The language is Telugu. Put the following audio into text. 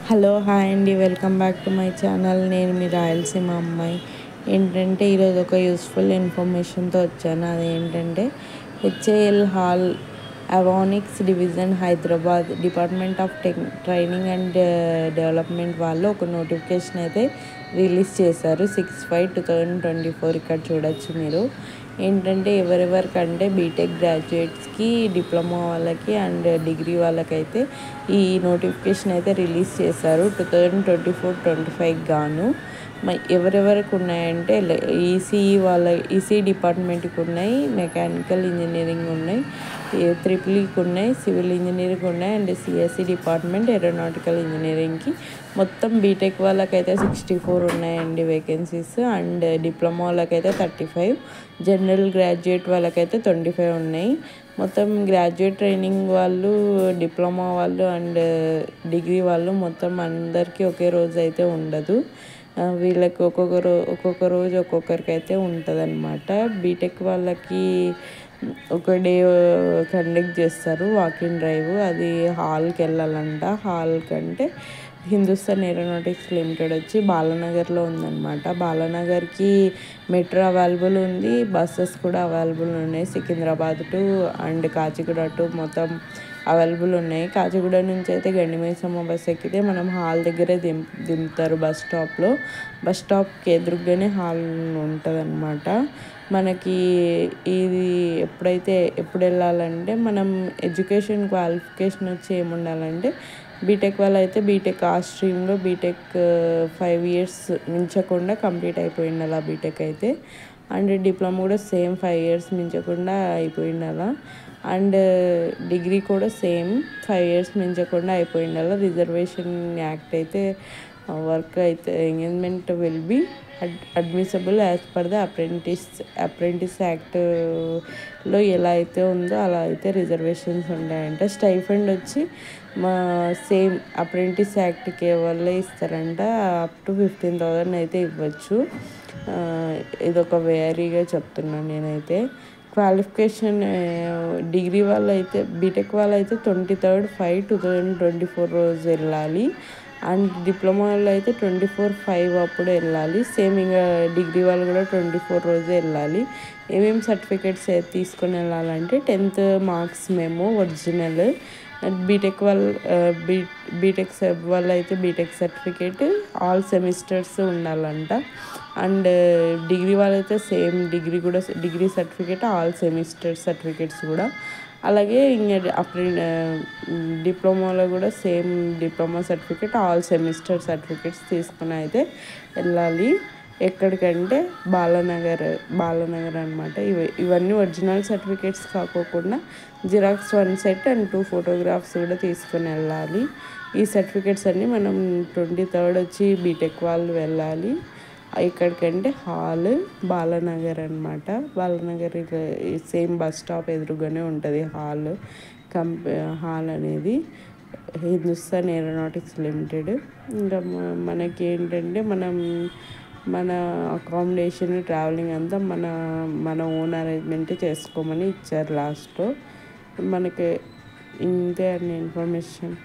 హలో హాయ్ అండి, welcome back to my channel. నేను మీ రాయలసీమ అమ్మాయి. ఏంటంటే ఈరోజు ఒక యూస్ఫుల్ ఇన్ఫర్మేషన్తో వచ్చాను. అదేంటంటే HAL HAL avionics division Hyderabad department of training and development వాళ్ళు ఒక నోటిఫికేషన్ అయితే రిలీజ్ చేశారు. 6/5/2024 ఇక్కడ చూడొచ్చు మీరు. ఏంటంటే ఎవరెవరికంటే బీటెక్ గ్రాడ్యుయేట్స్కి, డిప్లొమా వాళ్ళకి అండ్ డిగ్రీ వాళ్ళకైతే ఈ నోటిఫికేషన్ అయితే రిలీజ్ చేశారు 2024-25 గాను. ఎవరెవరికి ఉన్నాయంటే ఈసీఈ డిపార్ట్మెంట్కి ఉన్నాయి, మెకానికల్ ఇంజనీరింగ్ ఉన్నాయి, ట్రిపుల్ఈకి ఉన్నాయి, సివిల్ ఇంజనీరింగ్ ఉన్నాయి అండ్ సిఎస్సి డిపార్ట్మెంట్ ఏరోనాటికల్ ఇంజనీరింగ్కి. మొత్తం బీటెక్ వాళ్ళకైతే 64 ఉన్నాయండి వేకెన్సీస్ అండ్ డిప్లొమా వాళ్ళకైతే 35, జనరల్ గ్రాడ్యుయేట్ వాళ్ళకైతే 25 ఉన్నాయి. మొత్తం గ్రాడ్యుయేట్ ట్రైనింగ్ వాళ్ళు, డిప్లొమా వాళ్ళు అండ్ డిగ్రీ వాళ్ళు మొత్తం అందరికీ ఒకే రోజు అయితే ఉండదు. వీళ్ళకి ఒక్కొక్క రోజు ఒక్కొక్కరికి అయితే ఉంటుంది అన్నమాట. బీటెక్ వాళ్ళకి ఒక డే కండక్ట్ చేస్తారు వాకింగ్ డ్రైవ్. అది హాల్కి వెళ్ళాలంట. హాల్ కంటే హిందుస్థాన్ ఏరోనాటిక్స్ లిమిటెడ్ వచ్చి బాలానగర్లో ఉందన్నమాట. బాలానగర్కి మెట్రో అవైలబుల్ ఉంది, బస్సెస్ కూడా అవైలబుల్ ఉన్నాయి. Secunderabad to and Kacheguda to మొత్తం అవైలబుల్ ఉన్నాయి. కాచిగూడ నుంచి అయితే గండిమైసమ్మ బస్ ఎక్కితే మనం హాల్ దగ్గరే దింపుతారు బస్ స్టాప్లో. బస్ స్టాప్కి ఎదురుగానే హాల్ ఉంటుంది అన్నమాట. మనకి ఇది ఎప్పుడు వెళ్ళాలంటే మనం ఎడ్యుకేషన్ క్వాలిఫికేషన్ వచ్చి ఏముండాలంటే బీటెక్ వాళ్ళు అయితే బీటెక్ ఆ స్ట్రీమ్లో బీటెక్ 5 years మించకుండా కంప్లీట్ అయిపోయి ఉండాలి బీటెక్ అయితే. అండ్ డిప్లొమా కూడా సేమ్ 5 years మించకుండా అయిపోయి ఉండాలి. అండ్ డిగ్రీ కూడా సేమ్ 5 years మించకుండా అయిపోయి ఉండాలి. రిజర్వేషన్ యాక్ట్ అయితే వర్క్ అయితే engagement will be admissible as per the apprentice యాక్ట్లో ఎలా అయితే ఉందో అలా అయితే రిజర్వేషన్స్ ఉంటాయంట. స్టైఫండ్ వచ్చి సేమ్ అప్రెంటిస్ యాక్ట్కి వల్లే ఇస్తారంట. అప్ టు 15,000 అయితే ఇవ్వచ్చు. ఇదొక వేరీగా చెప్తున్నాను నేనైతే. క్వాలిఫికేషన్ డిగ్రీ వాళ్ళు అయితే బీటెక్ వాళ్ళు అయితే 23rd-5/2024 రోజు వెళ్ళాలి. అండ్ డిప్లొమా వాళ్ళు అయితే 24/5 అప్పుడు వెళ్ళాలి. సేమ్ ఇంకా డిగ్రీ వాళ్ళు కూడా 24 రోజే వెళ్ళాలి. ఏమేమి సర్టిఫికేట్స్ తీసుకొని వెళ్ళాలంటే 10th marks memo original. BTech వాళ్ళు అయితే బీటెక్ సర్టిఫికేట్ ఆల్ సెమిస్టర్స్ ఉండాలంట. అండ్ డిగ్రీ వాళ్ళైతే same degree certificate all semester certificates కూడా. అలాగే ఇంకా డిప్లొమాలో కూడా same diploma certificate all semester certificates తీసుకుని అయితే వెళ్ళాలి. ఎక్కడికంటే బాలానగర్ అనమాట. ఇవన్నీ ఒరిజినల్ సర్టిఫికేట్స్ కాకోకుండా జిరాక్స్ 1 set అండ్ 2 photographs కూడా తీసుకొని వెళ్ళాలి. ఈ సర్టిఫికేట్స్ అన్నీ మనం 23rd వచ్చి బీటెక్ వాళ్ళు వెళ్ళాలి. ఇక్కడికంటే హాల్ బాలానగర్ అనమాట. బాలానగర్ సేమ్ బస్ స్టాప్ ఎదురుగానే ఉంటుంది హాల్ అనేది. Hindustan aeronautics limited. ఇంకా మనకి ఏంటంటే మన అకామిడేషన్, ట్రావెలింగ్ అంతా మన ఓన్ అరేంజ్మెంట్ చేసుకోమని ఇచ్చారు లాస్ట్లో. మనకి ఇంతే అన్ని ఇన్ఫర్మేషన్.